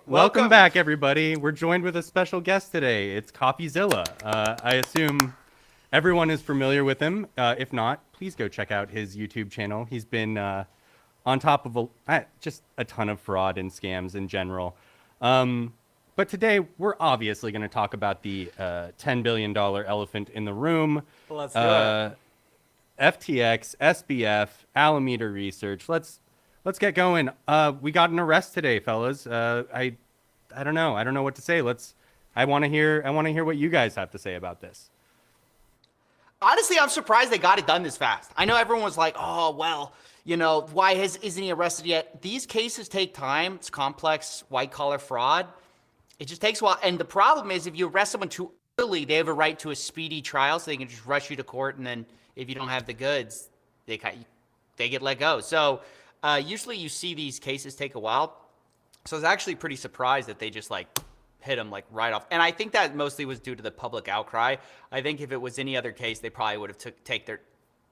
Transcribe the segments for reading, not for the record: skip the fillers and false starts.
Welcome back, everybody. We're joined with a special guest today. It's CoffeeZilla. I assume everyone is familiar with him. If not, please go check out his YouTube channel. He's been on top of just a ton of fraud and scams in general. But today, we're obviously going to talk about the $10 billion elephant in the room. Let's do it. FTX, SBF, Alameda Research. Let's get going. We got an arrest today, fellas. I don't know. I don't know what to say. I want to hear what you guys have to say about this. Honestly, I'm surprised they got it done this fast. I know everyone was like, "Oh, well, why isn't he arrested yet?" These cases take time. It's complex, white-collar fraud. It just takes a while. And the problem is, if you arrest someone too early, they have a right to a speedy trial, so they can just rush you to court, and then if you don't have the goods, they get let go. So usually you see these cases take a while. So I was actually pretty surprised that they just hit him right off. And I think that mostly was due to the public outcry. I think if it was any other case, they probably would have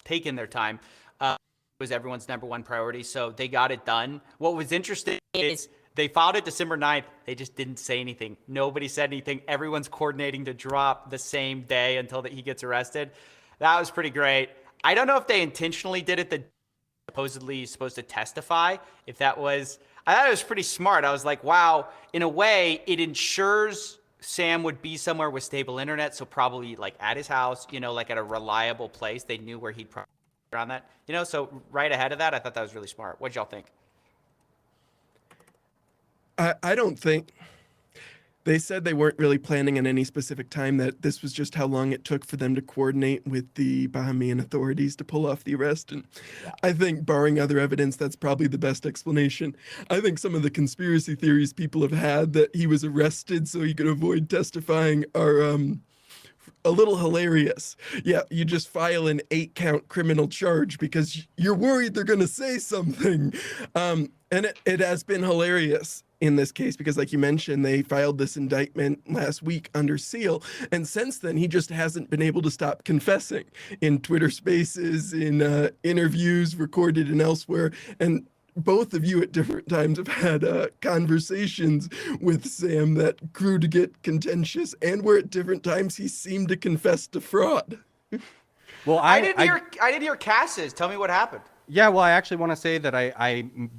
taken their time. It was everyone's number one priority. So they got it done. What was interesting is they filed it December 9th. They just didn't say anything. Nobody said anything. Everyone's coordinating to drop the same day until he gets arrested. That was pretty great. I don't know if they intentionally did it. The supposedly supposed to testify. I thought it was pretty smart. I was like, wow, in a way, it ensures Sam would be somewhere with stable internet. So probably at his house, at a reliable place. They knew where he'd probably around that, so right ahead of that, I thought that was really smart. What'd y'all think? I don't think they said they weren't really planning on any specific time, that this was just how long it took for them to coordinate with the Bahamian authorities to pull off the arrest. And I think, barring other evidence, that's probably the best explanation. I think some of the conspiracy theories people have had that he was arrested so he could avoid testifying are a little hilarious. Yeah, you just file an 8-count criminal charge because you're worried they're going to say something. And it has been hilarious in this case because, like you mentioned, they filed this indictment last week under seal, and since then he just hasn't been able to stop confessing in Twitter Spaces, in interviews recorded and elsewhere. And both of you at different times have had conversations with Sam that grew to get contentious, and where at different times he seemed to confess to fraud. Well, I didn't hear Cass's. Tell me what happened. Yeah, well, I actually want to say that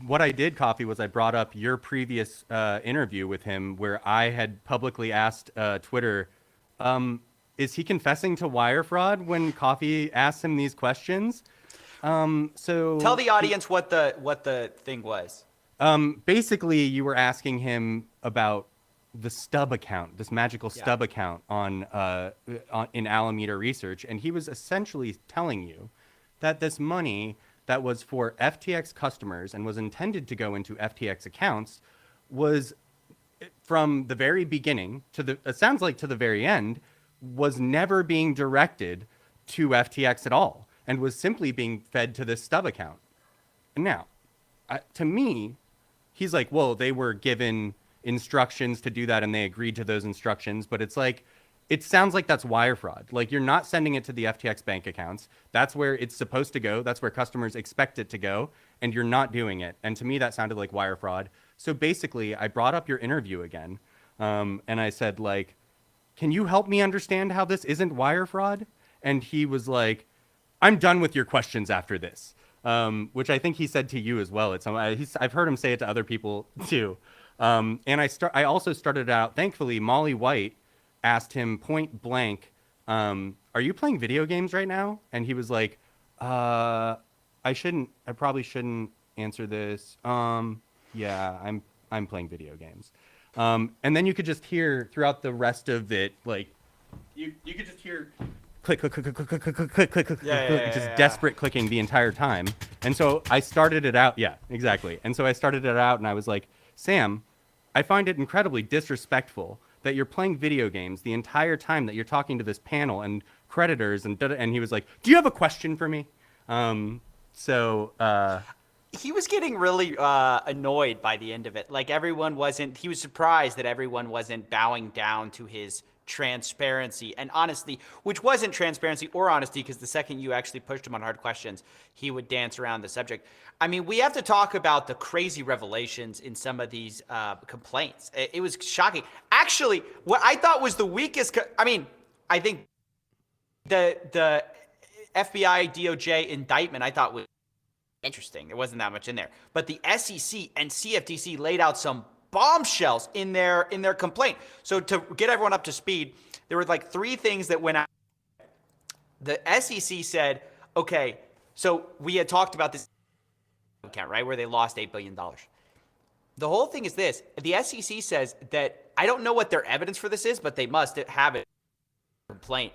what I did, Coffee, was I brought up your previous interview with him where I had publicly asked Twitter, is he confessing to wire fraud when Coffee asked him these questions? So tell the audience what the thing was. Basically, you were asking him about the stub account, this magical stub account in Alameda Research, and he was essentially telling you that this money that was for FTX customers and was intended to go into FTX accounts was, from the very beginning it sounds like to the very end, was never being directed to FTX at all and was simply being fed to this stub account. And now, to me, he's like, well, they were given instructions to do that and they agreed to those instructions, but it's like, it sounds like that's wire fraud. Like, you're not sending it to the FTX bank accounts. That's where it's supposed to go. That's where customers expect it to go. And you're not doing it. And to me, that sounded like wire fraud. So basically, I brought up your interview again. And I said, can you help me understand how this isn't wire fraud? And he was like, I'm done with your questions after this. Which I think he said to you as well. I've heard him say it to other people too. And I also started out, thankfully, Molly White asked him point blank, are you playing video games right now? And he was like, I probably shouldn't answer this. Yeah, I'm playing video games. And then you could just hear throughout the rest of it, you could just hear click, click, click, click, click, click, click, click, click, just desperate clicking the entire time. And so I started it out. Yeah, exactly. And so I started it out and I was like, Sam, I find it incredibly disrespectful that you're playing video games the entire time that you're talking to this panel and creditors and he was like, do you have a question for me? He was getting really annoyed by the end of it. He was surprised that everyone wasn't bowing down to his transparency and honesty, which wasn't transparency or honesty, because the second you actually pushed him on hard questions, he would dance around the subject. I mean, we have to talk about the crazy revelations in some of these complaints. It was shocking. Actually, what I thought was the weakest, I think the FBI DOJ indictment I thought was interesting. There wasn't that much in there. But the SEC and CFTC laid out some bombshells in their complaint. So to get everyone up to speed, there were like 3 things that went out. The SEC said, okay, so we had talked about this account, right, where they lost $8 billion. The whole thing is this. The SEC says that, I don't know what their evidence for this is, but they must have it in the complaint.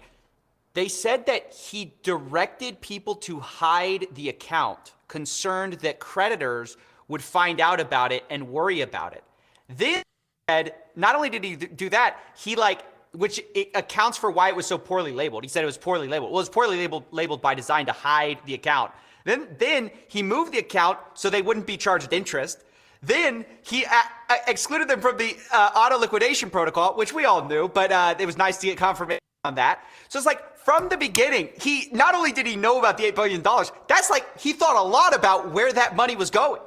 They said that he directed people to hide the account, concerned that creditors would find out about it and worry about it. Then said, not only did he do that, which it accounts for why it was so poorly labeled. He said it was poorly labeled. Well, it's poorly labeled by design to hide the account. Then he moved the account so they wouldn't be charged interest. Then he excluded them from the auto liquidation protocol, which we all knew, but it was nice to get confirmation on that. So it's like, from the beginning, he not only did he know about the $8 billion, that's like he thought a lot about where that money was going.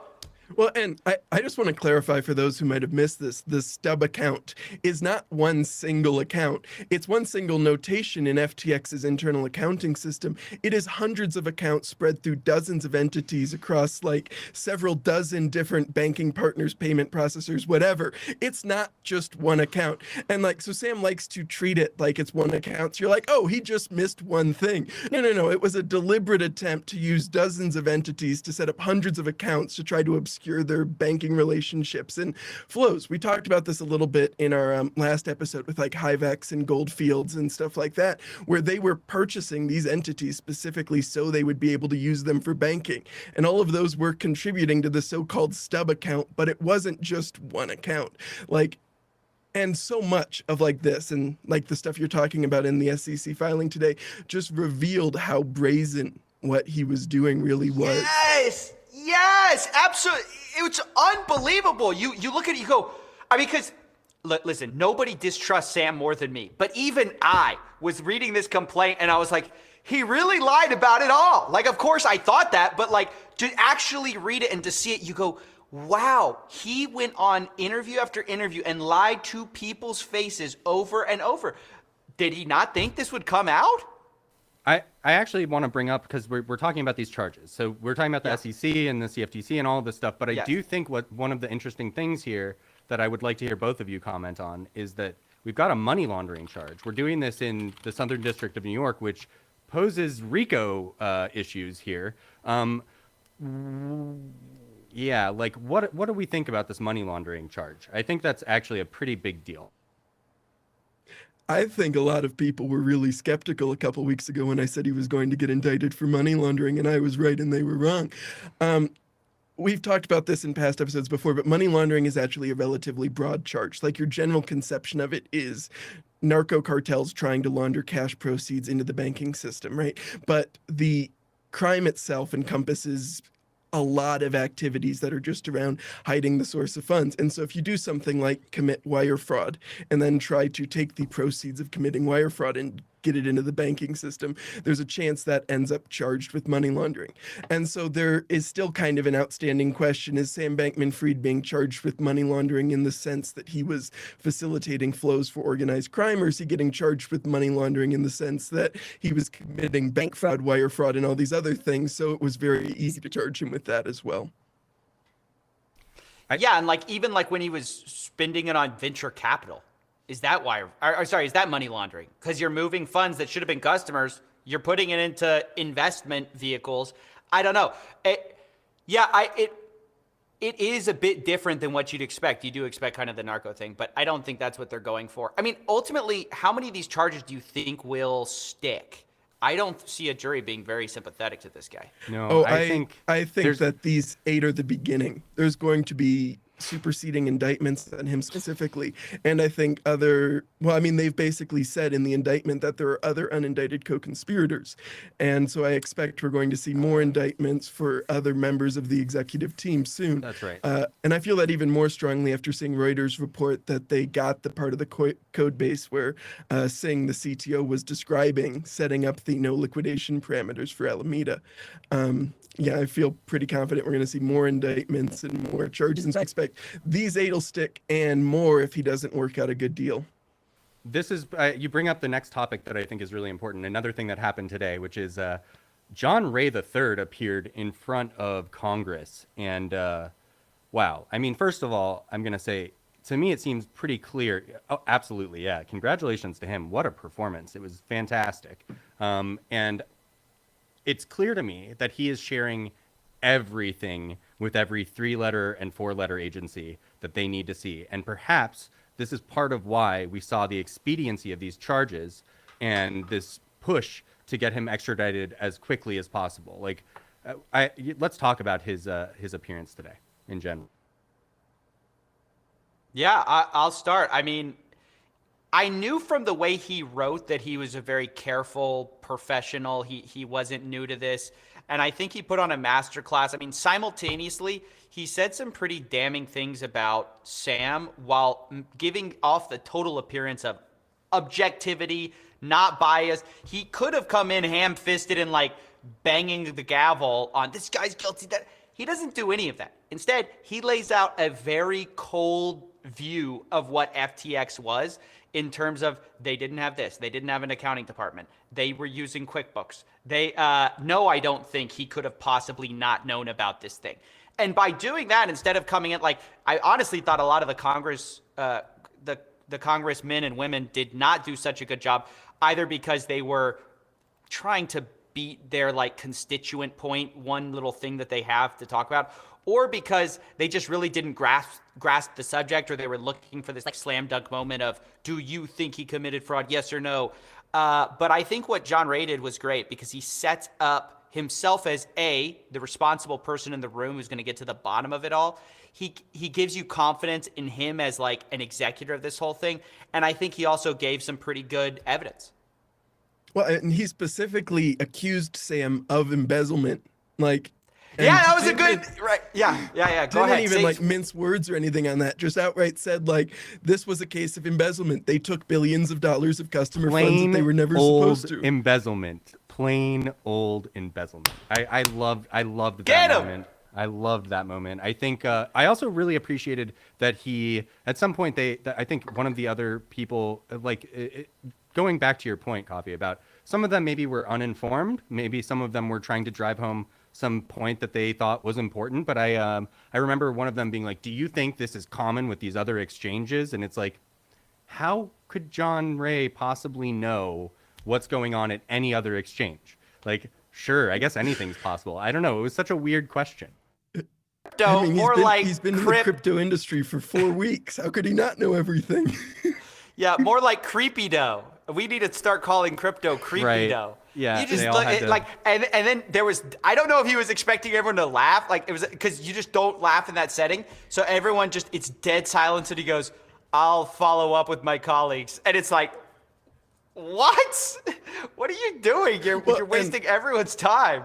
Well, and I just want to clarify for those who might have missed this, the stub account is not one single account. It's one single notation in FTX's internal accounting system. It is hundreds of accounts spread through dozens of entities across like several dozen different banking partners, payment processors, whatever. It's not just one account. And like, so Sam likes to treat it like it's one account. So you're like, oh, he just missed one thing. No. It was a deliberate attempt to use dozens of entities to set up hundreds of accounts to try to obscure their banking relationships and flows. We talked about this a little bit in our last episode with like HiveEx and Goldfields and stuff like that, where they were purchasing these entities specifically so they would be able to use them for banking. And all of those were contributing to the so-called stub account, but it wasn't just one account. And so much of like this and like the stuff you're talking about in the SEC filing today just revealed how brazen what he was doing really was. Yes, absolutely. It's unbelievable. You look at it, you go, because listen, nobody distrusts Sam more than me. But even I was reading this complaint and I was like, he really lied about it all. Like, of course I thought that, but like to actually read it and to see it, you go, wow, he went on interview after interview and lied to people's faces over and over. Did he not think this would come out? I actually want to bring up, because we're talking about these charges. So we're talking about the SEC and the CFTC and all of this stuff. But I do think one of the interesting things here that I would like to hear both of you comment on is that we've got a money laundering charge. We're doing this in the Southern District of New York, which poses RICO issues here. Yeah, like what do we think about this money laundering charge? I think that's actually a pretty big deal. I think a lot of people were really skeptical a couple weeks ago when I said he was going to get indicted for money laundering, and I was right and they were wrong. We've talked about this in past episodes before, but money laundering is actually a relatively broad charge. Like, your general conception of it is narco cartels trying to launder cash proceeds into the banking system, right? But the crime itself encompasses a lot of activities that are just around hiding the source of funds. And so if you do something like commit wire fraud and then try to take the proceeds of committing wire fraud and get it into the banking system, there's a chance that ends up charged with money laundering. And so there is still kind of an outstanding question: is Sam Bankman-Fried being charged with money laundering in the sense that he was facilitating flows for organized crime, or is he getting charged with money laundering in the sense that he was committing bank fraud, wire fraud, and all these other things? So it was very easy to charge him with that as well. And like even like when he was spending it on venture capital. Is that is that money laundering? Because you're moving funds that should have been customers, you're putting it into investment vehicles. I don't know. It is a bit different than what you'd expect. You do expect kind of the narco thing, but I don't think that's what they're going for. I mean, ultimately, how many of these charges do you think will stick? I don't see a jury being very sympathetic to this guy. No, I think that these 8 are the beginning. There's going to be superseding indictments on him specifically. And I think they've basically said in the indictment that there are other unindicted co-conspirators. And so I expect we're going to see more indictments for other members of the executive team soon. That's right. And I feel that even more strongly after seeing Reuters report that they got the part of the code base where Singh, the CTO, was describing setting up the no liquidation parameters for Alameda. I feel pretty confident we're going to see more indictments and more charges. And I expect these 8 will stick and more if he doesn't work out a good deal. This is you bring up the next topic that I think is really important. Another thing that happened today, which is John Ray III appeared in front of Congress. And wow. I mean, first of all, I'm going to say, to me, it seems pretty clear. Oh, absolutely. Yeah. Congratulations to him. What a performance. It was fantastic. And it's clear to me that he is sharing everything with every 3-letter and 4-letter agency that they need to see. And perhaps this is part of why we saw the expediency of these charges and this push to get him extradited as quickly as possible. Like, let's talk about his appearance today in general. Yeah, I'll start. I mean, I knew from the way he wrote that he was a very careful professional. He wasn't new to this. And I think he put on a masterclass. I mean, simultaneously, he said some pretty damning things about Sam while giving off the total appearance of objectivity, not bias. He could have come in ham-fisted and like banging the gavel on this guy's guilty. That he doesn't do any of that. Instead, he lays out a very cold view of what FTX was in terms of they didn't have this. They didn't have an accounting department. They were using QuickBooks. No, I don't think he could have possibly not known about this thing. And by doing that, instead of coming in, like, I honestly thought a lot of the Congress, the congressmen and women did not do such a good job, either because they were trying to beat their like constituent point, one little thing that they have to talk about, or because they just really didn't grasp the subject, or they were looking for this like slam dunk moment of, do you think he committed fraud? Yes or no? But I think what John Ray did was great because he sets up himself as the responsible person in the room who's going to get to the bottom of it all. He gives you confidence in him as like an executor of this whole thing. And I think he also gave some pretty good evidence. Well, and he specifically accused Sam of embezzlement. Like, yeah, that was a good, right. Yeah. Go ahead. Didn't even like mince words or anything on that. Just outright said like, this was a case of embezzlement. They took billions of dollars of customer funds that they were never supposed to. Embezzlement. Plain old embezzlement. I loved Get that him! moment. I loved that moment. I think I also really appreciated that he, at some point, I think one of the other people, going back to your point, Coffee, about some of them maybe were uninformed. Maybe some of them were trying to drive home some point that they thought was important. But I remember one of them being like, do you think this is common with these other exchanges? And it's like, how could John Ray possibly know what's going on at any other exchange? Like, sure, I guess anything's possible. I don't know. It was such a weird question. He's been in the crypto industry for 4 weeks. How could he not know everything? Yeah, more like creepy dough. We need to start calling crypto creepy right. dough. Yeah, you just and then there was, I don't know if he was expecting everyone to laugh, like it was because you just don't laugh in that setting. So everyone just, it's dead silence, and he goes, "I'll follow up with my colleagues," and it's like, what? What are you doing? You're wasting everyone's time.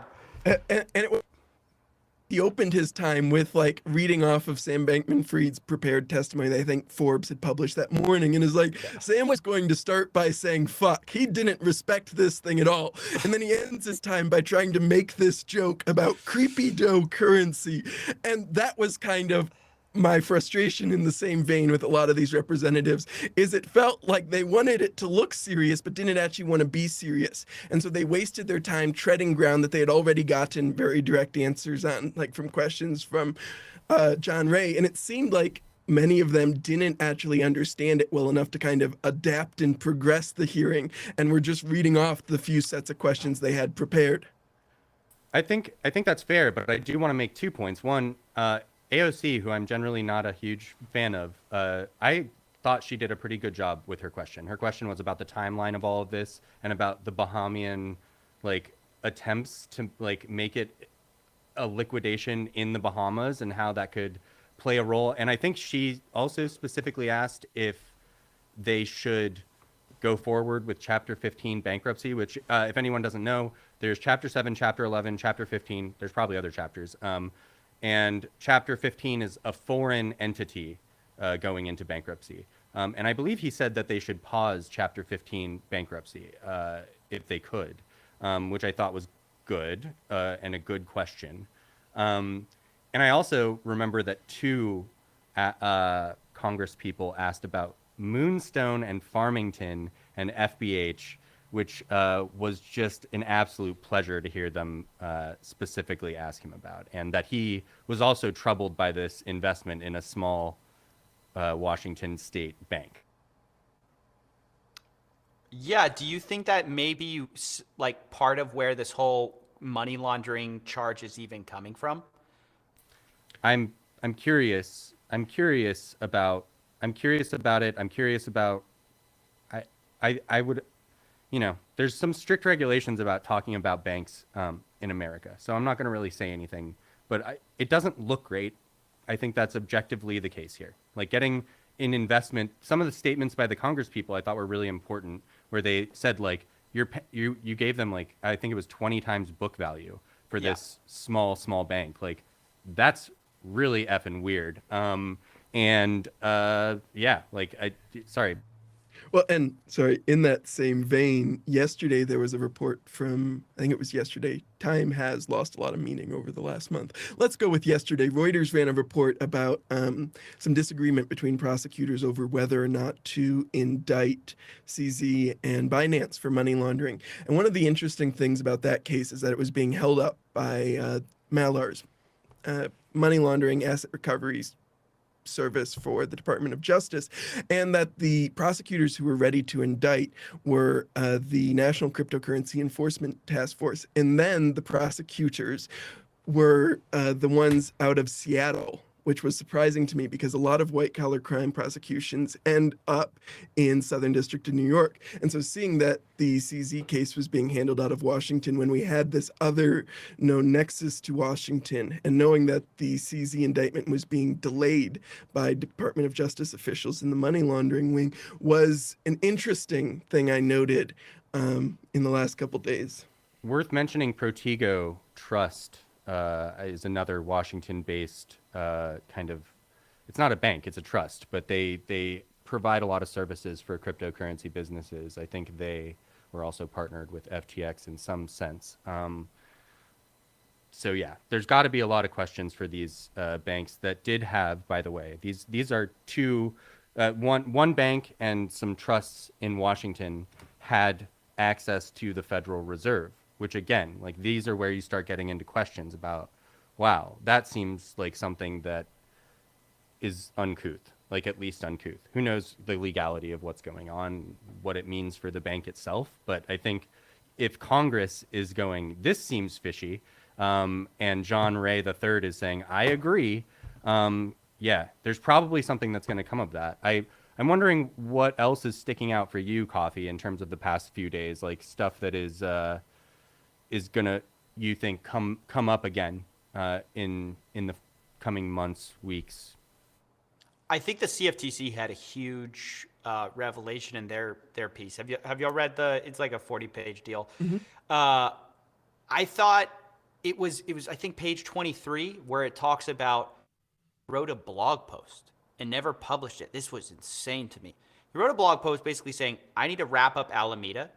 He opened his time with like reading off of Sam Bankman-Fried's prepared testimony that I think Forbes had published that morning, and is like, Sam was going to start by saying fuck. He didn't respect this thing at all. And then he ends his time by trying to make this joke about creepy dough currency. And that was kind of my frustration in the same vein with a lot of these representatives, is it felt like they wanted it to look serious but didn't actually want to be serious. And so they wasted their time treading ground that they had already gotten very direct answers on, like from questions from John Ray. And it seemed like many of them didn't actually understand it well enough to kind of adapt and progress the hearing, and were just reading off the few sets of questions they had prepared. I think that's fair, but I do want to make 2 points. One, AOC, who I'm generally not a huge fan of, I thought she did a pretty good job with her question. Her question was about the timeline of all of this and about the Bahamian attempts to make it a liquidation in the Bahamas and how that could play a role. And I think she also specifically asked if they should go forward with Chapter 15 bankruptcy, which, if anyone doesn't know, there's Chapter 7, Chapter 11, Chapter 15. There's probably other chapters. And Chapter 15 is a foreign entity going into bankruptcy. And I believe he said that they should pause Chapter 15 bankruptcy if they could, which I thought was good and a good question. And I also remember that two Congress people asked about Moonstone and Farmington and FBH, which was just an absolute pleasure to hear them specifically ask him about, and that he was also troubled by this investment in a small Washington state bank. Yeah, do you think that maybe like part of where this whole money laundering charge is even coming from? I'm curious. I'm curious about it. I'm curious about I would, you know, there's some strict regulations about talking about banks in America. So I'm not going to really say anything, but it doesn't look great. I think that's objectively the case here. Like getting in investment, some of the statements by the Congress people I thought were really important, where they said like you gave them like, I think it was 20 times book value for this small bank. Like that's really effing weird. Sorry. Well, and sorry, in that same vein, yesterday there was a report from, I think it was yesterday, time has lost a lot of meaning over the last month. Let's go with yesterday. Reuters ran a report about some disagreement between prosecutors over whether or not to indict CZ and Binance for money laundering. And one of the interesting things about that case is that it was being held up by Malar's money laundering asset recoveries service for the Department of Justice, and that the prosecutors who were ready to indict were the National Cryptocurrency Enforcement Task Force, and then the prosecutors were the ones out of Seattle, which was surprising to me because a lot of white-collar crime prosecutions end up in Southern District of New York. And so seeing that the CZ case was being handled out of Washington when we had this other nexus to Washington, and knowing that the CZ indictment was being delayed by Department of Justice officials in the money laundering wing, was an interesting thing I noted in the last couple days. Worth mentioning, Protego Trust is another Washington-based kind of, it's not a bank, it's a trust, but they provide a lot of services for cryptocurrency businesses. I think they were also partnered with FTX in some sense. So yeah, there's got to be a lot of questions for these banks that did have, by the way, these are two, one bank and some trusts in Washington had access to the Federal Reserve, which again, like these are where you start getting into questions about, wow, that seems like something that is uncouth, like at least uncouth. Who knows the legality of what's going on, what it means for the bank itself. But I think if Congress is going, this seems fishy, and John Ray III is saying, I agree, yeah, there's probably something that's going to come of that. I'm wondering what else is sticking out for you, Coffee, in terms of the past few days, like stuff that is gonna, you think, come up again in the coming months, weeks? I think the CFTC had a huge revelation in their piece. Have y'all read it's like a 40-page deal. Mm-hmm. I thought it was I think page 23 where it talks about wrote a blog post and never published it. This was insane to me. He wrote a blog post basically saying, I need to wrap up Alameda.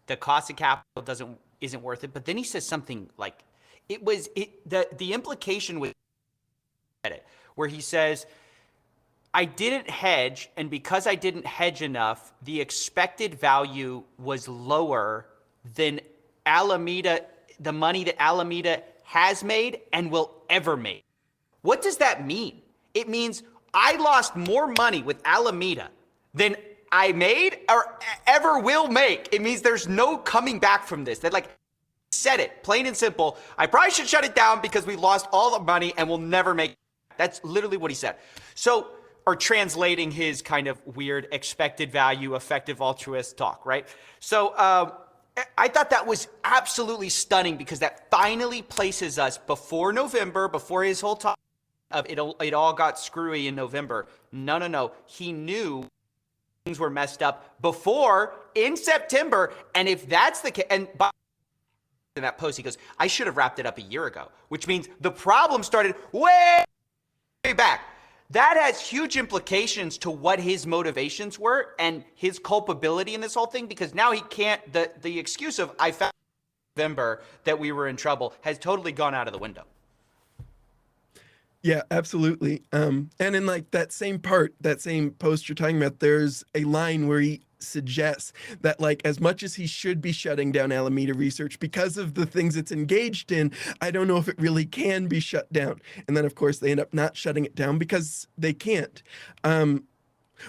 The cost of capital isn't worth it. But then he says something like, the implication was where he says, I didn't hedge, and because I didn't hedge enough, the expected value was lower than Alameda, the money that Alameda has made and will ever make. What does that mean? It means I lost more money with Alameda than I made or ever will make. It means there's no coming back from this. That, like, said it plain and simple. I probably should shut it down because we lost all the money and we'll never make it. That's literally what he said. So, or translating his kind of weird expected value, effective altruist talk, right? So I thought that was absolutely stunning because that finally places us before November, before his whole talk, of it all got screwy in November. No. He knew things were messed up before in September. And if that's the case, and in that post, he goes, I should have wrapped it up a year ago, which means the problem started way back. That has huge implications to what his motivations were and his culpability in this whole thing, because now he can't, the excuse of I found in November that we were in trouble has totally gone out of the window. Yeah, absolutely. And in like that same post you're talking about, there's a line where he suggests that like as much as he should be shutting down Alameda Research because of the things it's engaged in, I don't know if it really can be shut down. And then of course they end up not shutting it down because they can't.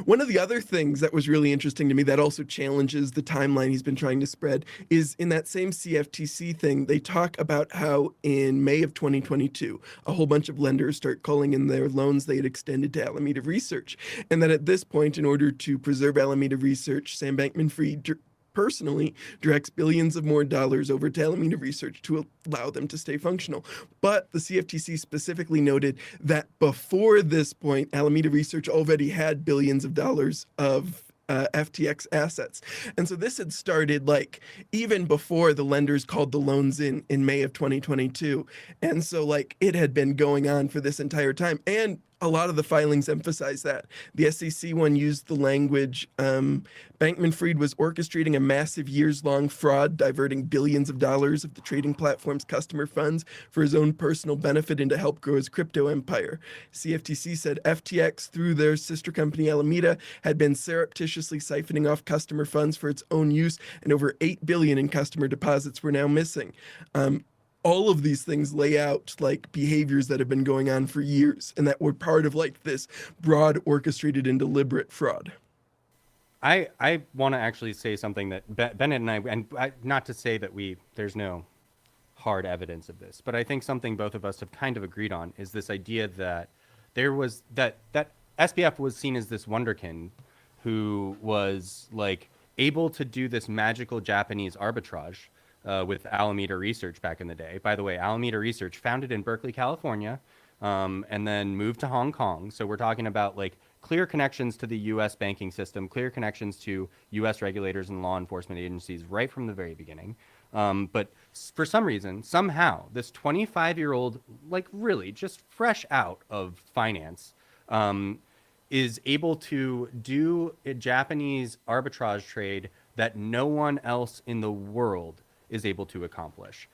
One of the other things that was really interesting to me that also challenges the timeline he's been trying to spread is in that same CFTC thing, they talk about how in May of 2022, a whole bunch of lenders start calling in their loans they had extended to Alameda Research. And that at this point, in order to preserve Alameda Research, Sam Bankman-Fried personally directs billions of more dollars over to Alameda Research to allow them to stay functional. But the CFTC specifically noted that before this point, Alameda Research already had billions of dollars of FTX assets. And so this had started like even before the lenders called the loans in May of 2022. And so like it had been going on for this entire time. And a lot of the filings emphasize that. The SEC one used the language, Bankman-Fried was orchestrating a massive years-long fraud, diverting billions of dollars of the trading platform's customer funds for his own personal benefit and to help grow his crypto empire. CFTC said FTX, through their sister company Alameda, had been surreptitiously siphoning off customer funds for its own use, and over $8 billion in customer deposits were now missing. All of these things lay out like behaviors that have been going on for years and that were part of like this broad orchestrated and deliberate fraud. I want to actually say something that Bennett and I, not to say that there's no hard evidence of this, but I think something both of us have kind of agreed on is this idea that there was that SBF was seen as this wonderkind who was like able to do this magical Japanese arbitrage with Alameda Research back in the day. By the way, Alameda Research founded in Berkeley, California, and then moved to Hong Kong. So we're talking about like clear connections to the U.S. banking system, clear connections to U.S. regulators and law enforcement agencies right from the very beginning. But for some reason, somehow, this 25-year-old, like really just fresh out of finance, is able to do a Japanese arbitrage trade that no one else in the world is able to accomplish.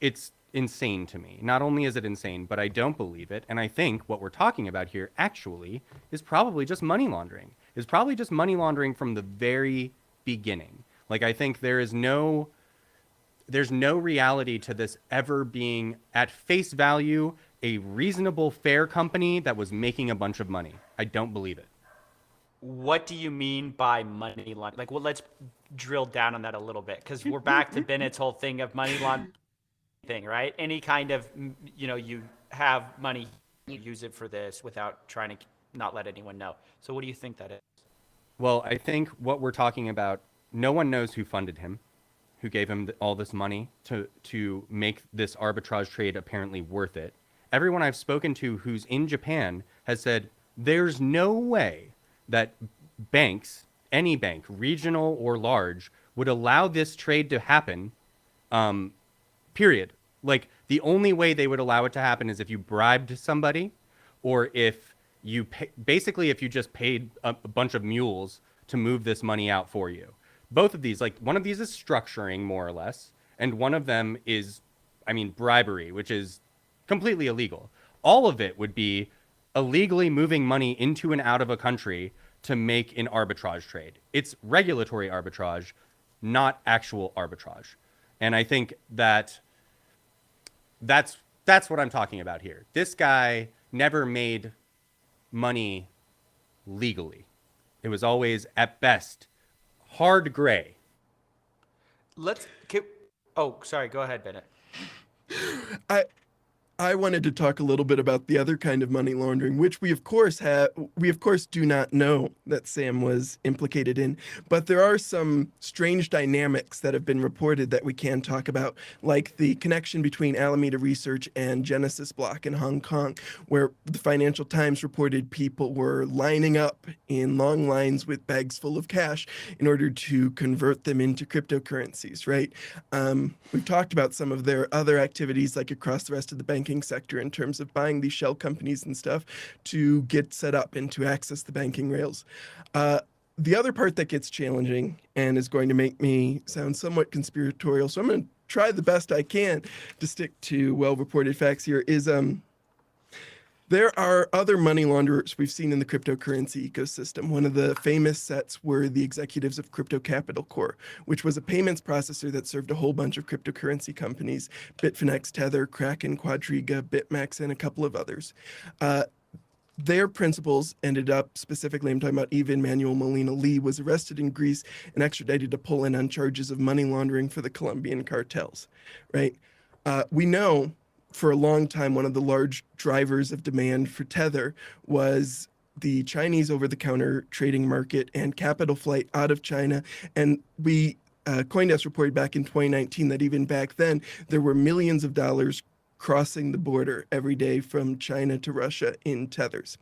It's insane to me. Not only is it insane, but I don't believe it. And I think what we're talking about here actually is probably just money laundering. Is probably just money laundering from the very beginning. Like I think there's no reality to this ever being at face value a reasonable, fair company that was making a bunch of money. I don't believe it. What do you mean by money laundering? Like, well, let's drill down on that a little bit, because we're back to Bennett's whole thing of money laundering thing, right? Any kind of, you have money, you use it for this without trying to not let anyone know. So what do you think that is? Well, I think what we're talking about, no one knows who funded him, who gave him all this money to make this arbitrage trade apparently worth it. Everyone I've spoken to who's in Japan has said there's no way that banks, any bank, regional or large, would allow this trade to happen, period. Like, the only way they would allow it to happen is if you bribed somebody, or if you basically if you just paid a bunch of mules to move this money out for you. Both of these, like, one of these is structuring, more or less, and one of them is, bribery, which is completely illegal. All of it would be illegally moving money into and out of a country to make an arbitrage trade. It's regulatory arbitrage, not actual arbitrage. And I think that's what I'm talking about here. This guy never made money legally. It was always, at best, hard gray. Sorry, go ahead, Bennett. I wanted to talk a little bit about the other kind of money laundering, which we of course do not know that Sam was implicated in, but there are some strange dynamics that have been reported that we can talk about, like the connection between Alameda Research and Genesis Block in Hong Kong, where the Financial Times reported people were lining up in long lines with bags full of cash in order to convert them into cryptocurrencies, right? We've talked about some of their other activities, like across the rest of the banking sector, in terms of buying these shell companies and stuff to get set up and to access the banking rails. The other part that gets challenging and is going to make me sound somewhat conspiratorial, so I'm going to try the best I can to stick to well-reported facts here, is there are other money launderers we've seen in the cryptocurrency ecosystem. One of the famous sets were the executives of Crypto Capital Corp, which was a payments processor that served a whole bunch of cryptocurrency companies: Bitfinex, Tether, Kraken, Quadriga, BitMEX, and a couple of others. Their principals ended up, specifically I'm talking about Ivan Manuel Molina Lee, was arrested in Greece and extradited to Poland on charges of money laundering for the Colombian cartels, right? We know for a long time, one of the large drivers of demand for Tether was the Chinese over-the-counter trading market and capital flight out of China. And CoinDesk reported back in 2019 that even back then, there were millions of dollars crossing the border every day from China to Russia in Tethers.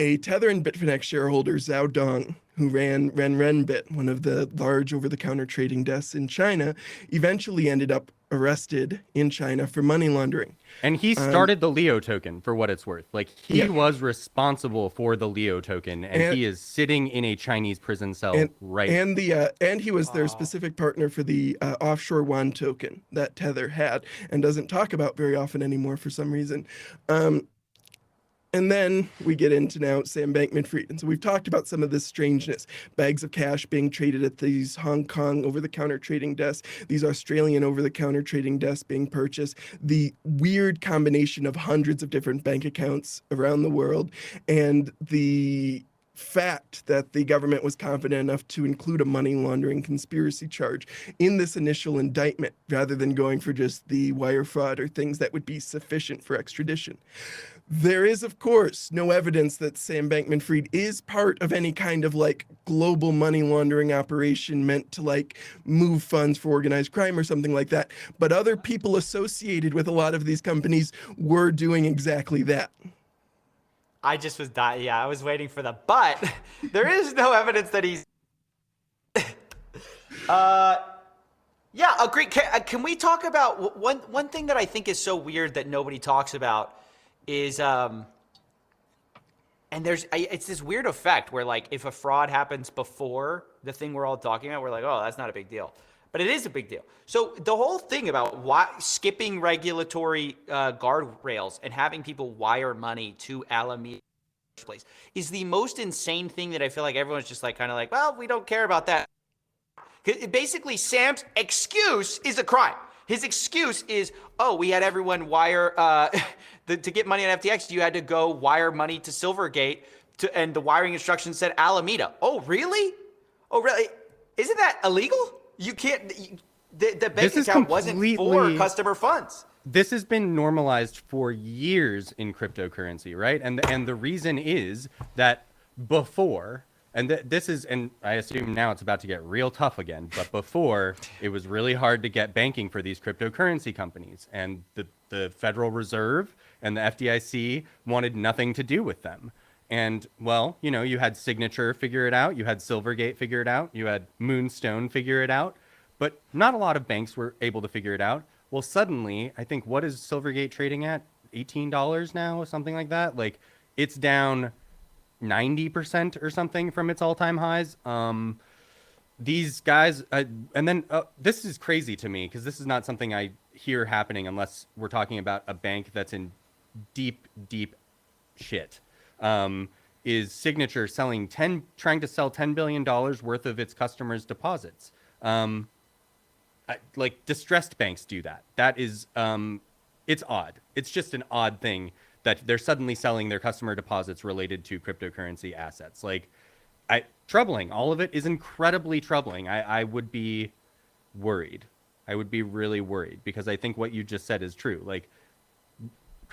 A Tether and Bitfinex shareholder, Zhao Dong, who ran Renrenbit, one of the large over-the-counter trading desks in China, eventually ended up arrested in China for money laundering. And he started the Leo token, for what it's worth. Like, he Yeah. was responsible for the Leo token, and he is sitting in a Chinese prison cell right now. And he was their specific partner for the offshore yuan token that Tether had and doesn't talk about very often anymore for some reason. And then we get into now Sam Bankman-Fried. And so we've talked about some of this strangeness: bags of cash being traded at these Hong Kong over-the-counter trading desks, these Australian over-the-counter trading desks being purchased, the weird combination of hundreds of different bank accounts around the world, and the fact that the government was confident enough to include a money laundering conspiracy charge in this initial indictment, rather than going for just the wire fraud or things that would be sufficient for extradition. There is, of course, no evidence that Sam Bankman-Fried is part of any kind of like global money laundering operation meant to like move funds for organized crime or something like that. But other people associated with a lot of these companies were doing exactly that. I just was dying. Yeah, I was waiting for the but. There is no evidence that he's. Yeah, agree. Can we talk about one thing that I think is so weird that nobody talks about is and it's this weird effect where, like, if a fraud happens before the thing we're all talking about, we're like, oh, that's not a big deal. But it is a big deal. So the whole thing about skipping regulatory guardrails and having people wire money to Alameda place is the most insane thing that I feel like everyone's just like kind of like, well, we don't care about that. Basically, Sam's excuse is a crime. His excuse is, oh, we had everyone wire to get money on FTX. You had to go wire money to Silvergate, and the wiring instructions said Alameda. Oh, really? Oh, really? Isn't that illegal? You can't. The bank account wasn't for customer funds. This has been normalized for years in cryptocurrency, right? And the reason is that before. And this is, and I assume now it's about to get real tough again, but before, it was really hard to get banking for these cryptocurrency companies. And the Federal Reserve and the FDIC wanted nothing to do with them. And, well, you know, you had Signature figure it out, you had Silvergate figure it out, you had Moonstone figure it out, but not a lot of banks were able to figure it out. Well, suddenly, I think, what is Silvergate trading at? $18 now, something like that? Like, it's down 90% or something from its all-time highs. These guys, and then this is crazy to me because this is not something I hear happening unless we're talking about a bank that's in deep shit. Is Signature trying to sell $10 billion worth of its customers' deposits? Like, distressed banks do that. That is, it's odd. It's just an odd thing that they're suddenly selling their customer deposits related to cryptocurrency assets. Like, troubling. All of it is incredibly troubling. I would be worried. I would be really worried because I think what you just said is true. Like,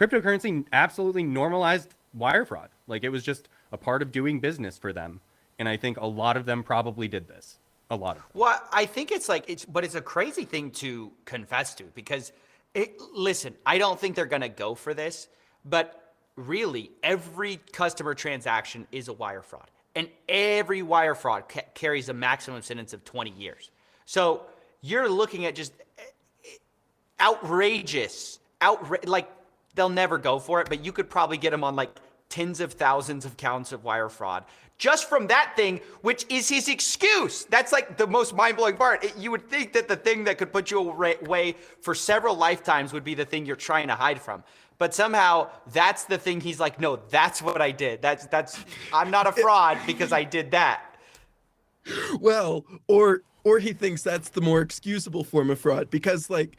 cryptocurrency absolutely normalized wire fraud. Like, it was just a part of doing business for them. And I think a lot of them probably did this. A lot of them. Well, I think but it's a crazy thing to confess to because listen, I don't think they're going to go for this, but really every customer transaction is a wire fraud. And every wire fraud carries a maximum sentence of 20 years. So you're looking at just outrageous, like they'll never go for it, but you could probably get them on like tens of thousands of counts of wire fraud just from that thing, which is his excuse. That's like the most mind-blowing part. You would think that the thing that could put you away for several lifetimes would be the thing you're trying to hide from. But somehow that's the thing he's like, no, that's what I did. I'm not a fraud because I did that. Well, or he thinks that's the more excusable form of fraud because like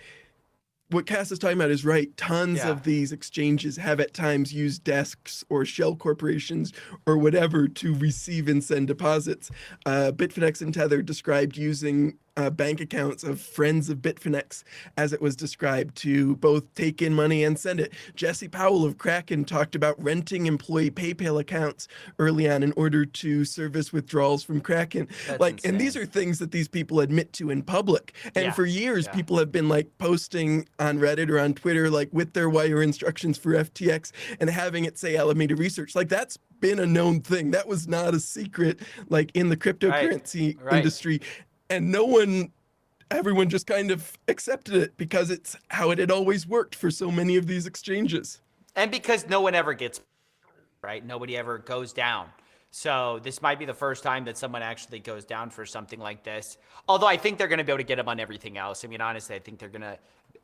what Cass is talking about is right. Tons of these exchanges have at times used desks or shell corporations or whatever to receive and send deposits. Bitfinex and Tether described using bank accounts of friends of Bitfinex, as it was described, to both take in money and send it. Jesse Powell of Kraken talked about renting employee PayPal accounts early on in order to service withdrawals from Kraken. That's insane. And these are things that these people admit to in public. And for years, people have been like posting on Reddit or on Twitter, like with their wire instructions for FTX and having it say Alameda Research. Like that's been a known thing. That was not a secret, like in the cryptocurrency industry. And everyone just kind of accepted it because it's how it had always worked for so many of these exchanges. And because no one ever gets, right? Nobody ever goes down. So this might be the first time that someone actually goes down for something like this. Although I think they're going to be able to get them on everything else. I mean, honestly, I think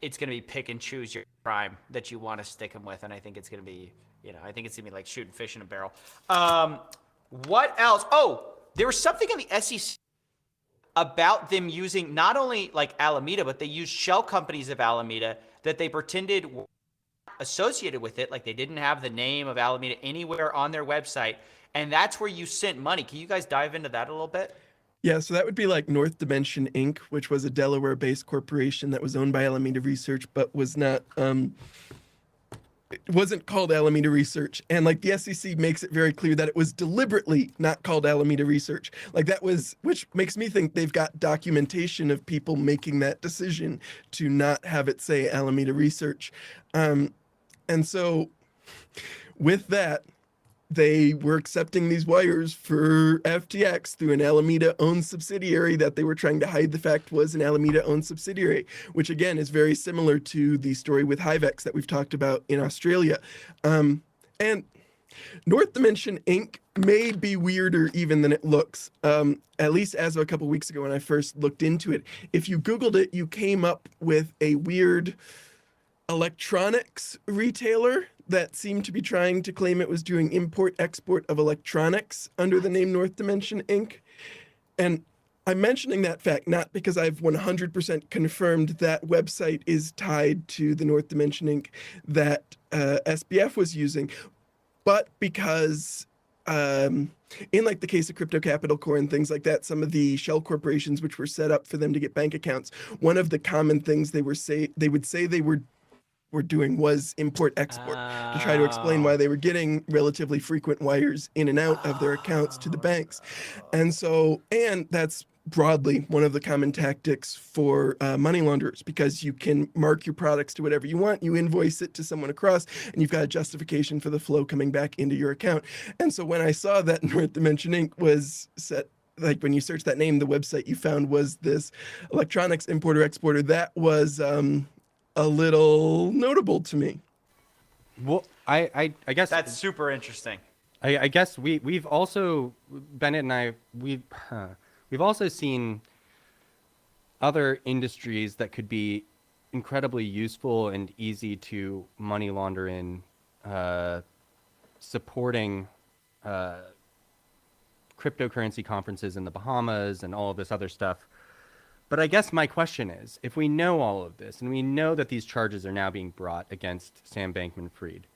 it's going to be pick and choose your crime that you want to stick them with. And I think it's going to be, I think it's going to be like shooting fish in a barrel. What else? Oh, there was something in the SEC about them using not only like Alameda, but they used shell companies of Alameda that they pretended were associated with it. Like they didn't have the name of Alameda anywhere on their website. And that's where you sent money. Can you guys dive into that a little bit? Yeah, so that would be like North Dimension Inc., which was a Delaware-based corporation that was owned by Alameda Research, but was not, it wasn't called Alameda Research. And like the SEC makes it very clear that it was deliberately not called Alameda Research. Like that was, which makes me think they've got documentation of people making that decision to not have it say Alameda Research. And so with that, they were accepting these wires for FTX through an Alameda-owned subsidiary that they were trying to hide the fact was an Alameda-owned subsidiary, which again is very similar to the story with HiveEx that we've talked about in Australia. And North Dimension Inc. may be weirder even than it looks, at least as of a couple weeks ago when I first looked into it. If you Googled it, you came up with a weird electronics retailer that seemed to be trying to claim it was doing import-export of electronics under the name North Dimension Inc. And I'm mentioning that fact not because I've 100% confirmed that website is tied to the North Dimension Inc. that SBF was using, but because in like the case of Crypto Capital Core and things like that, some of the shell corporations which were set up for them to get bank accounts, one of the common things they would say they were doing was import-export to try to explain why they were getting relatively frequent wires in and out of their accounts to the banks. And that's broadly one of the common tactics for money launderers, because you can mark your products to whatever you want, you invoice it to someone across, and you've got a justification for the flow coming back into your account. And so when I saw that North Dimension Inc. was set, like when you search that name, the website you found was this electronics importer-exporter, that was a little notable to me. Well, I guess that's super interesting. I guess we've also, Bennett and I, we've also seen other industries that could be incredibly useful and easy to money launder in, supporting cryptocurrency conferences in the Bahamas and all of this other stuff. But I guess my question is, if we know all of this, and we know that these charges are now being brought against Sam Bankman-Fried,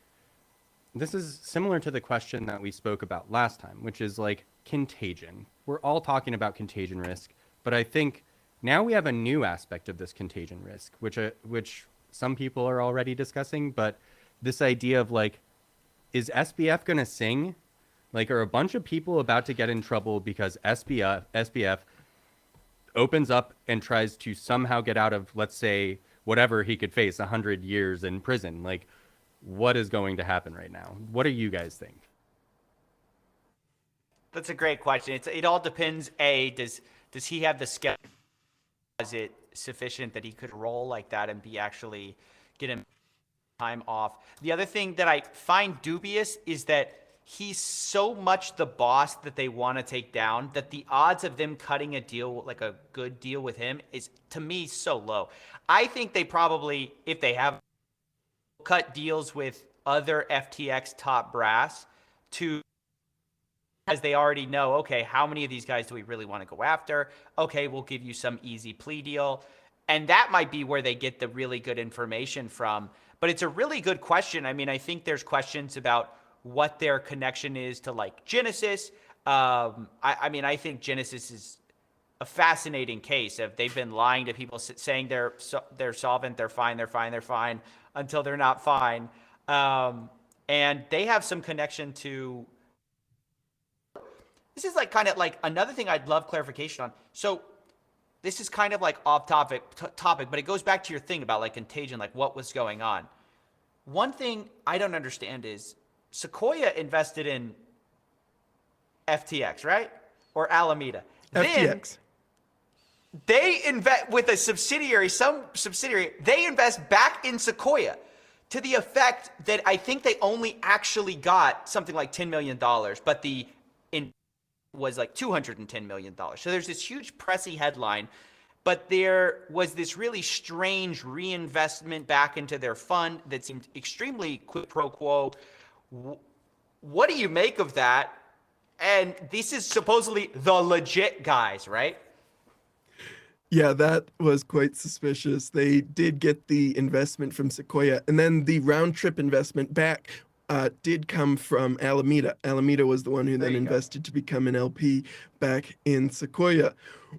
this is similar to the question that we spoke about last time, which is like contagion. We're all talking about contagion risk, but I think now we have a new aspect of this contagion risk, which some people are already discussing, but this idea of like, is SBF going to sing? Like, are a bunch of people about to get in trouble because SBF opens up and tries to somehow get out of, let's say, whatever he could face, 100 years in prison? Like, what is going to happen right now? What do you guys think? That's a great question. It all depends. Does he have the skill? Is it sufficient that he could roll like that and be actually get him time off? The other thing that I find dubious is that he's so much the boss that they want to take down that the odds of them cutting a deal, like a good deal with him, is to me so low. I think they probably, if they have cut deals with other FTX top brass to, as they already know, okay, how many of these guys do we really want to go after? Okay, we'll give you some easy plea deal. And that might be where they get the really good information from. But it's a really good question. I mean, I think there's questions about what their connection is to like Genesis. I mean, I think Genesis is a fascinating case of they've been lying to people saying they're solvent, they're fine, until they're not fine. And they have some connection to, this is like kind of like another thing I'd love clarification on. So this is kind of like off topic, but it goes back to your thing about like contagion, like what was going on. One thing I don't understand is Sequoia invested in FTX, right? Or Alameda. FTX. Then they invest with a subsidiary, they invest back in Sequoia to the effect that I think they only actually got something like $10 million, but the was like $210 million. So there's this huge pressy headline, but there was this really strange reinvestment back into their fund that seemed extremely quid pro quo. What do you make of that? And this is supposedly the legit guys, right? Yeah, that was quite suspicious. They did get the investment from Sequoia, and then the round trip investment back did come from Alameda. Alameda was the one who then invested to become an LP back in Sequoia,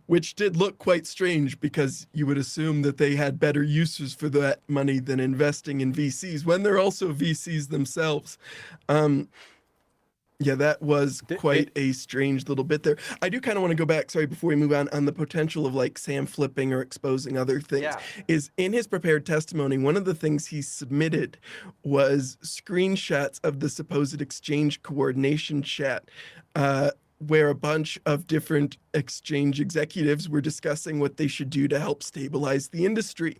which did look quite strange because you would assume that they had better uses for that money than investing in VCs when they're also VCs themselves. Yeah, that was quite a strange little bit there. I do kind of want to go back, sorry, before we move on the potential of like Sam flipping or exposing other things. Yeah. Is in his prepared testimony, one of the things he submitted was screenshots of the supposed exchange coordination chat, where a bunch of different exchange executives were discussing what they should do to help stabilize the industry.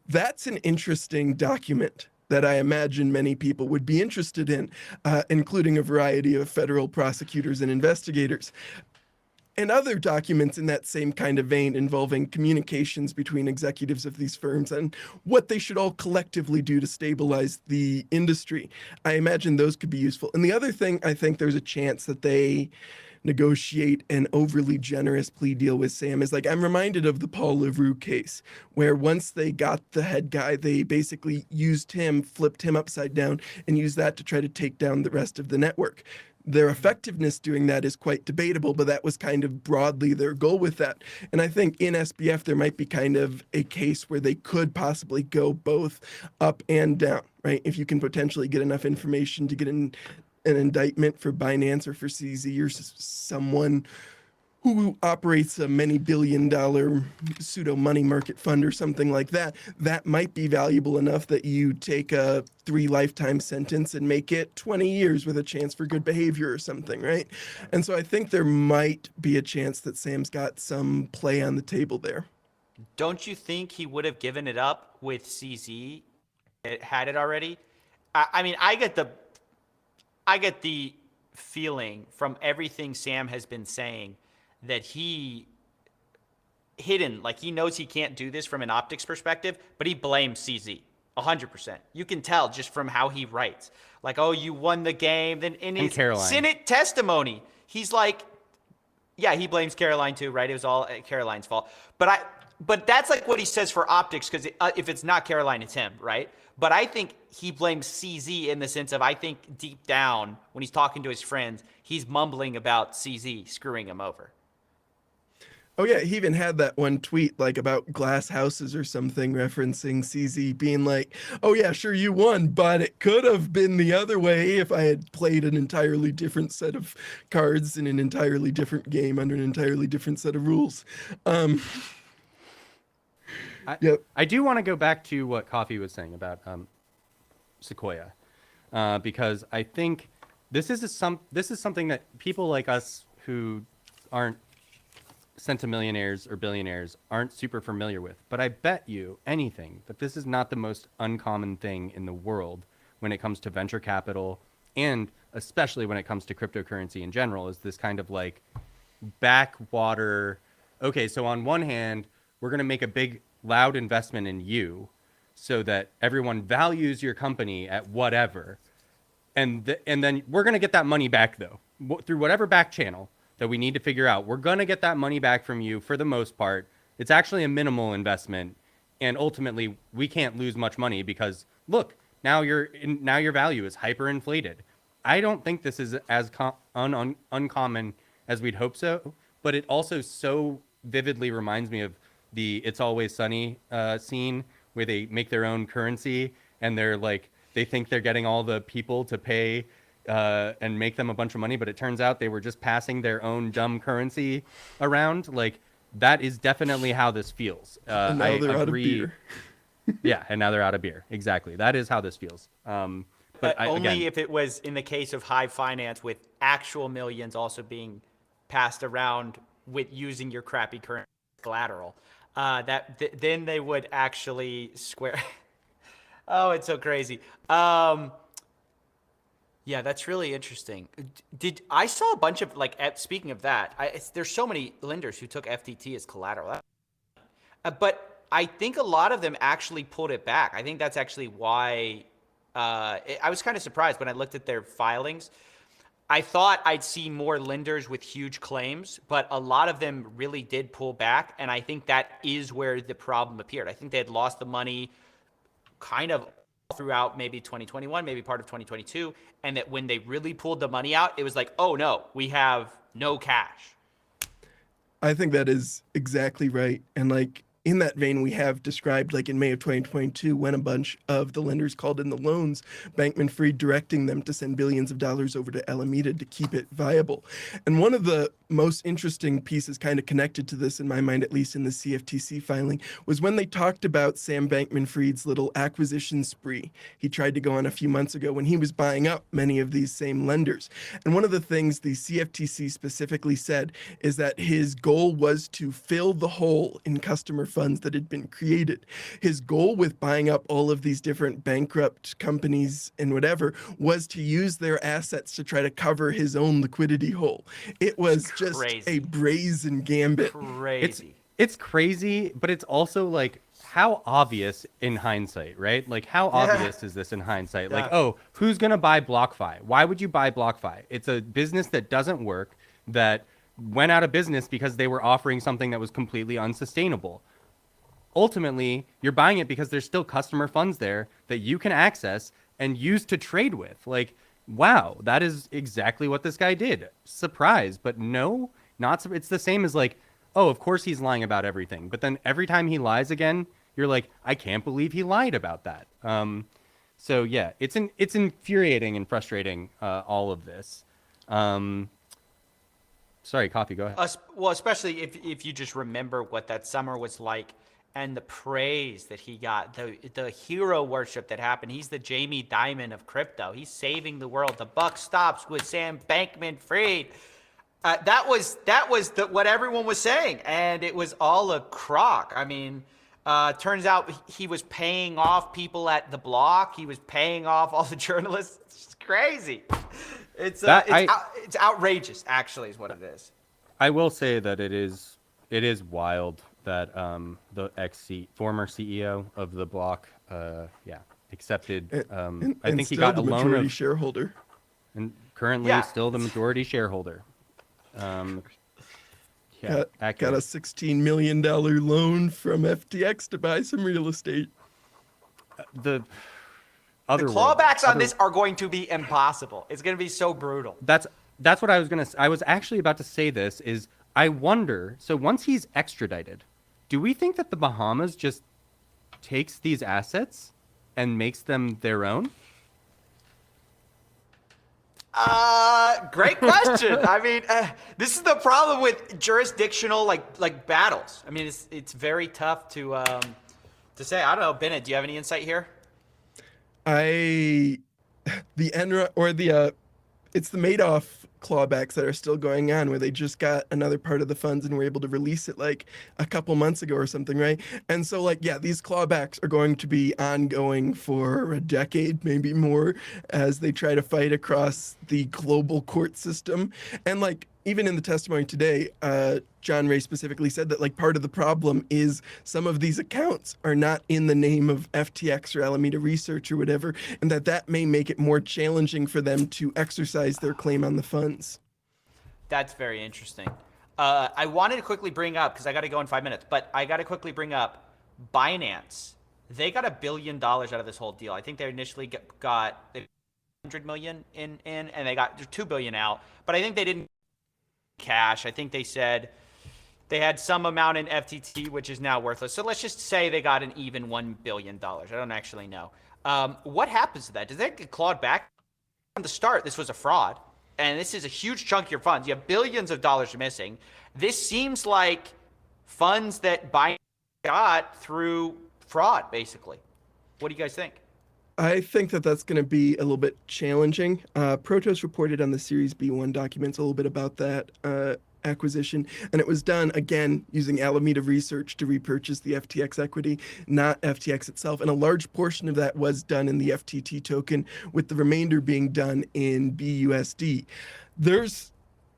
That's an interesting document that I imagine many people would be interested in, including a variety of federal prosecutors and investigators. And other documents in that same kind of vein involving communications between executives of these firms and what they should all collectively do to stabilize the industry. I imagine those could be useful. And the other thing, I think there's a chance that they negotiate an overly generous plea deal with Sam is like, I'm reminded of the Paul LaRue case, where once they got the head guy, they basically used him, flipped him upside down, and used that to try to take down the rest of the network. Their effectiveness doing that is quite debatable, but that was kind of broadly their goal with that. And I think in SBF, there might be kind of a case where they could possibly go both up and down, right? If you can potentially get enough information to get an indictment for Binance or for CZ or someone who operates a many billion-dollar pseudo money market fund or something like that, that might be valuable enough that you take a 3 lifetime sentence and make it 20 years with a chance for good behavior or something, right? And so I think there might be a chance that Sam's got some play on the table there. Don't you think he would have given it up with CZ? It had it already. I mean, I get the feeling from everything Sam has been saying that he like he knows he can't do this from an optics perspective, but he blames CZ 100%. You can tell just from how he writes, like, oh, you won the game. Then in his Senate testimony, he's like, yeah, he blames Caroline too, right? It was all Caroline's fault. But that's like what he says for optics, because if it's not Caroline, it's him, right? But I think he blames CZ in the sense of, I think deep down when he's talking to his friends, he's mumbling about CZ screwing him over. Oh yeah, he even had that one tweet like about glass houses or something referencing CZ being like, "Oh yeah, sure you won, but it could have been the other way if I had played an entirely different set of cards in an entirely different game under an entirely different set of rules." Um, I, yep. I do want to go back to what Coffee was saying about Sequoia, because I think this is something that people like us who aren't centimillionaires or billionaires aren't super familiar with. But I bet you anything that this is not the most uncommon thing in the world when it comes to venture capital, and especially when it comes to cryptocurrency in general, is this kind of like backwater. Okay, so on one hand, we're going to make a big, loud investment in you so that everyone values your company at whatever. And then we're going to get that money back, though, through whatever back channel that we need to figure out. We're going to get that money back from you for the most part. It's actually a minimal investment. And ultimately, we can't lose much money because, look, now your value is hyperinflated. I don't think this is as uncommon as we'd hope so, but it also so vividly reminds me of the It's Always Sunny scene where they make their own currency and they're like, they think they're getting all the people to pay and make them a bunch of money, but it turns out they were just passing their own dumb currency around. Like, that is definitely how this feels. And now they're out of beer. Yeah, and now they're out of beer. Exactly. That is how this feels. But only if it was in the case of Hive Finance with actual millions also being passed around with using your crappy currency collateral. Then they would actually square. Oh, it's so crazy. Yeah, that's really interesting. I saw a bunch of speaking of that, there's so many lenders who took FTT as collateral, but I think a lot of them actually pulled it back. I think that's actually why I was kind of surprised when I looked at their filings. I thought I'd see more lenders with huge claims, but a lot of them really did pull back, and I think that is where the problem appeared. I think they had lost the money kind of throughout maybe 2021, maybe part of 2022, and that when they really pulled the money out, it was like, oh no, we have no cash. I think that is exactly right. And like in that vein, we have described like in May of 2022, when a bunch of the lenders called in the loans, Bankman-Fried directing them to send billions of dollars over to Alameda to keep it viable. And one of the most interesting pieces kind of connected to this, in my mind, at least in the CFTC filing, was when they talked about Sam Bankman-Fried's little acquisition spree he tried to go on a few months ago when he was buying up many of these same lenders. And one of the things the CFTC specifically said is that his goal was to fill the hole in customer funds that had been created. His goal with buying up all of these different bankrupt companies and whatever was to use their assets to try to cover his own liquidity hole. It was just a brazen gambit. Crazy. It's crazy, but it's also like, how obvious in hindsight, right? Like, how obvious is this in hindsight? Like, oh, who's going to buy BlockFi? Why would you buy BlockFi? It's a business that doesn't work, that went out of business because they were offering something that was completely unsustainable. Ultimately, you're buying it because there's still customer funds there that you can access and use to trade with. Like, wow, that is exactly what this guy did. Surprise, but no, not. It's the same as like, oh, of course he's lying about everything. But then every time he lies again, you're like, I can't believe he lied about that. So yeah, it's infuriating and frustrating, all of this. Sorry, Coffee, go ahead. Well, especially if you just remember what that summer was like and the praise that he got, the hero worship that happened. He's the Jamie Dimon of crypto. He's saving the world. The buck stops with Sam Bankman-Fried. That was what everyone was saying, and it was all a crock. I mean, turns out he was paying off people at the block. He was paying off all the journalists. It's crazy. It's outrageous, actually, is what it is. I will say that it is wild that the former CEO of the block, accepted. I think he got a loan of shareholder, and currently still the majority shareholder. Got a $16 million loan from FTX to buy some real estate. The clawbacks on this are going to be impossible. It's going to be so brutal. That's what I was I was actually about to say. This is I wonder, so once he's extradited, do we think that the Bahamas just takes these assets and makes them their own? Great question. I mean, this is the problem with jurisdictional like battles. I mean, it's very tough to say. I don't know, Bennett, do you have any insight here? The Enron or it's the Madoff clawbacks that are still going on, where they just got another part of the funds and were able to release it like a couple months ago or something, right? And so like, yeah, these clawbacks are going to be ongoing for a decade, maybe more, as they try to fight across the global court system. And like, even in the testimony today, John Ray specifically said that like part of the problem is some of these accounts are not in the name of FTX or Alameda Research or whatever, and that may make it more challenging for them to exercise their claim on the funds. That's very interesting. I wanted to quickly bring up, because I got to go in 5 minutes, but I got to quickly bring up Binance. They got $1 billion out of this whole deal. I think they initially got 100 million in, and they got $2 billion out, but I think they didn't cash. I think they said they had some amount in FTT, which is now worthless. So let's just say they got an even $1 billion. I don't actually know. What happens to that? Does that get clawed back? From the start, this was a fraud, and this is a huge chunk of your funds. You have billions of dollars missing. This seems like funds that Binance got through fraud, basically. What do you guys think? I think that's going to be a little bit challenging. Protos reported on the Series B1 documents a little bit about that acquisition, and it was done, again, using Alameda Research to repurchase the FTX equity, not FTX itself. And a large portion of that was done in the FTT token, with the remainder being done in BUSD. There's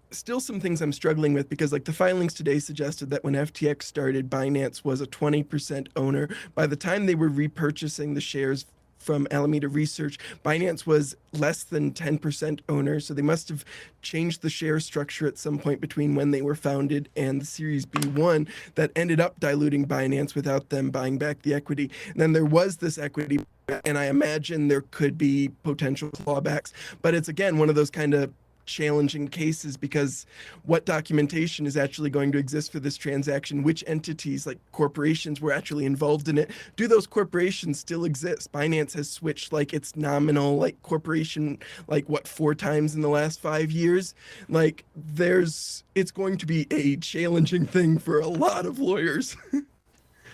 still some things I'm struggling with, because like the filings today suggested that when FTX started, Binance was a 20% owner. By the time they were repurchasing the shares from Alameda Research, Binance was less than 10% owner, so they must have changed the share structure at some point between when they were founded and the Series B1 that ended up diluting Binance without them buying back the equity. And then there was this equity, and I imagine there could be potential clawbacks, but it's again one of those kind of challenging cases, because what documentation is actually going to exist for this transaction? Which entities, like corporations, were actually involved in it? Do those corporations still exist? Binance has switched like its nominal like corporation like what 4 times in the last 5 years. Like it's going to be a challenging thing for a lot of lawyers.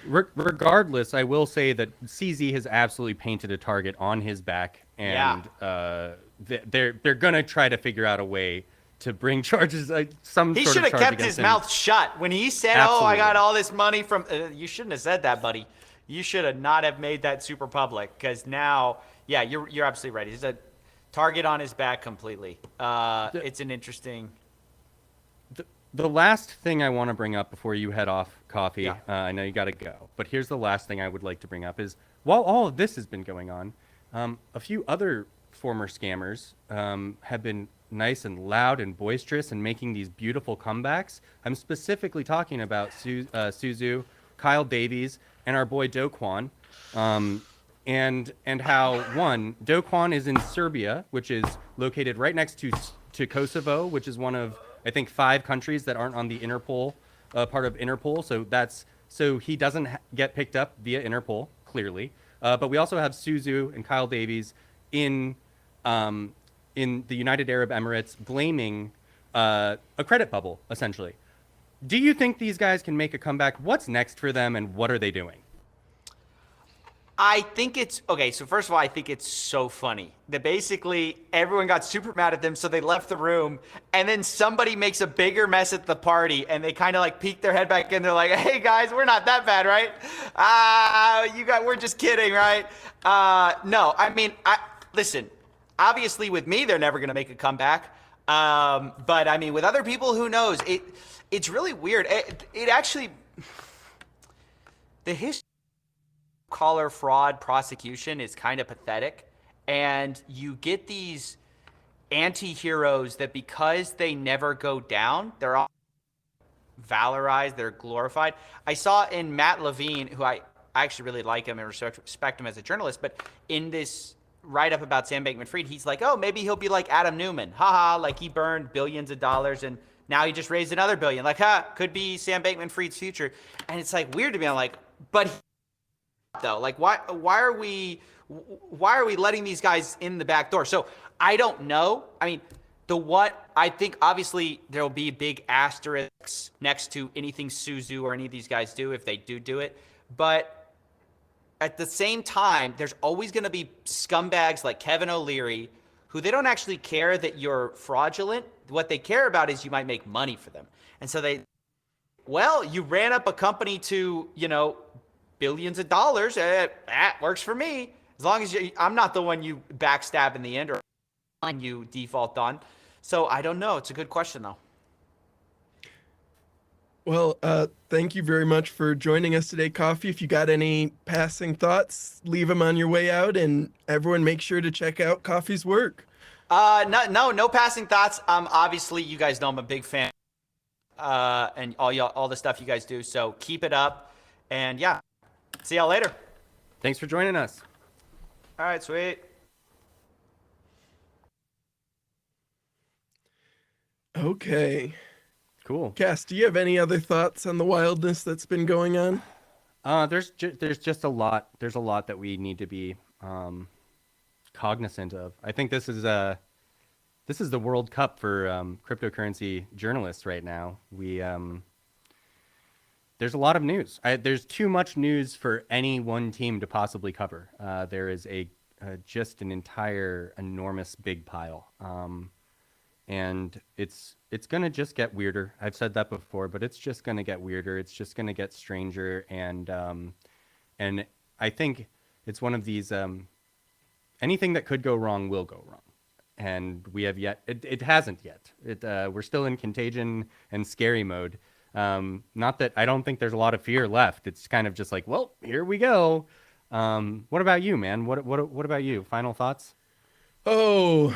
Regardless, I will say that CZ has absolutely painted a target on his back, and they're gonna try to figure out a way to bring charges. He should have kept his mouth shut when he said, absolutely. "Oh, I got all this money from." You shouldn't have said that, buddy. You should have not have made that super public, because now, yeah, you're absolutely right. He's a target on his back completely. It's an interesting. The last thing I want to bring up before you head off, Coffee, I know you got to go, but here's the last thing I would like to bring up is, while all of this has been going on, a few other former scammers have been nice and loud and boisterous and making these beautiful comebacks. I'm specifically talking about Suzu, Kyle Davies, and our boy Do Kwon, and how, one, Do Kwon is in Serbia, which is located right next to Kosovo, which is one of, I think, 5 countries that aren't on the Interpol, part of Interpol. So he doesn't get picked up via Interpol, clearly. But we also have Suzu and Kyle Davies in the United Arab Emirates blaming a credit bubble, essentially. Do you think these guys can make a comeback? What's next for them, and what are they doing? I think it's okay. So first of all, I think it's so funny that basically everyone got super mad at them, so they left the room, and then somebody makes a bigger mess at the party, and they kind of like peek their head back in. They're like, "Hey guys, we're not that bad, right? We're just kidding, right?" No, I mean, listen. Obviously, with me, they're never gonna make a comeback. But I mean, with other people, who knows? It's really weird. It actually, the history. Collar fraud prosecution is kind of pathetic, and you get these anti-heroes that, because they never go down, they're all valorized, they're glorified. I saw in Matt Levine, who I actually really like him and respect him as a journalist, but in this write-up about Sam Bankman-Fried, he's like, oh, maybe he'll be like Adam Newman, haha, like he burned billions of dollars and Now he just raised another $1 billion. Like, could be Sam Bankman-Fried's future. And it's like weird to me. I'm like, but though, like, why are we letting these guys in the back door? So I don't know. I mean, I think obviously there'll be big asterisks next to anything Suzu or any of these guys do if they do it. But at the same time, there's always going to be scumbags like Kevin O'Leary who they don't actually care that you're fraudulent. What they care about is you might make money for them. And so you ran up a company to, billions of dollars. That works for me. As long as I'm not the one you backstab in the end or you default on. So I don't know. It's a good question, though. Well, thank you very much for joining us today, Coffee. If you got any passing thoughts, leave them on your way out, and everyone make sure to check out Coffee's work. No passing thoughts. Obviously, you guys know I'm a big fan, and all the stuff you guys do. So keep it up, and yeah, see y'all later. Thanks for joining us. All right, sweet. Okay. Cool. Cass, do you have any other thoughts on the wildness that's been going on? There's just a lot. There's a lot that we need to be cognizant of. I think this is the World Cup for cryptocurrency journalists right now. There's a lot of news. There's too much news for any one team to possibly cover. There is just an entire enormous big pile. And it's going to just get weirder. I've said that before, but it's just going to get weirder. It's just going to get stranger. And I think it's one of these, anything that could go wrong will go wrong. And we have it hasn't yet. We're still in contagion and scary mode. Not that I don't think there's a lot of fear left. It's kind of just like, well, here we go. What about you, man? What about you? Final thoughts? Oh,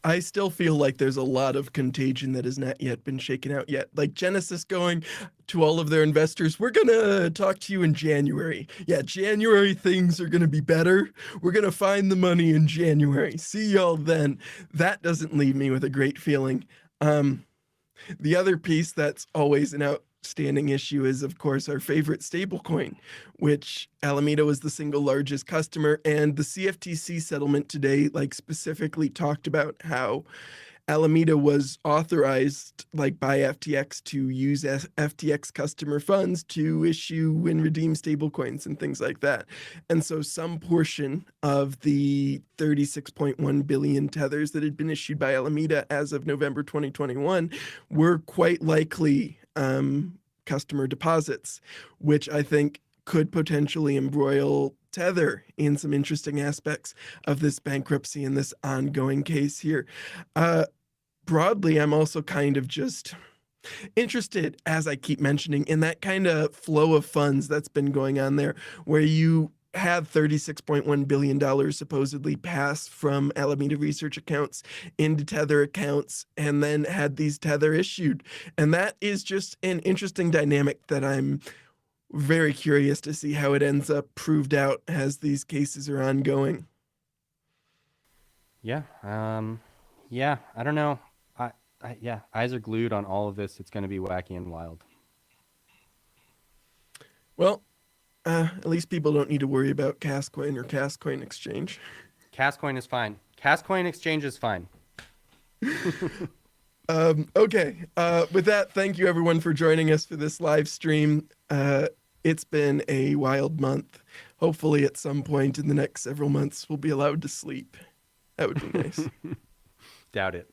I still feel like there's a lot of contagion that has not yet been shaken out yet. Like Genesis going to all of their investors, we're going to talk to you in January. Yeah, January things are going to be better. We're going to find the money in January. See y'all then. That doesn't leave me with a great feeling. The other piece that's always an outstanding issue is, of course, our favorite stablecoin, which Alameda was the single largest customer. And the CFTC settlement today, specifically talked about how Alameda was authorized, by FTX to use FTX customer funds to issue and redeem stablecoins and things like that. And so some portion of the 36.1 billion tethers that had been issued by Alameda as of November 2021 were quite likely customer deposits, which I think could potentially embroil Tether in some interesting aspects of this bankruptcy and this ongoing case here. Broadly, I'm also kind of just interested, as I keep mentioning, in that kind of flow of funds that's been going on there, where you had $36.1 billion supposedly pass from Alameda Research accounts into Tether accounts, and then had these Tether issued. And that is just an interesting dynamic that I'm very curious to see how it ends up proved out as these cases are ongoing. Yeah. I don't know. Eyes are glued on all of this. It's going to be wacky and wild. Well, at least people don't need to worry about Cascoin or Cascoin Exchange. Cascoin is fine. Cascoin Exchange is fine. Okay. With that, thank you everyone for joining us for this live stream. It's been a wild month. Hopefully at some point in the next several months, we'll be allowed to sleep. That would be nice. Doubt it.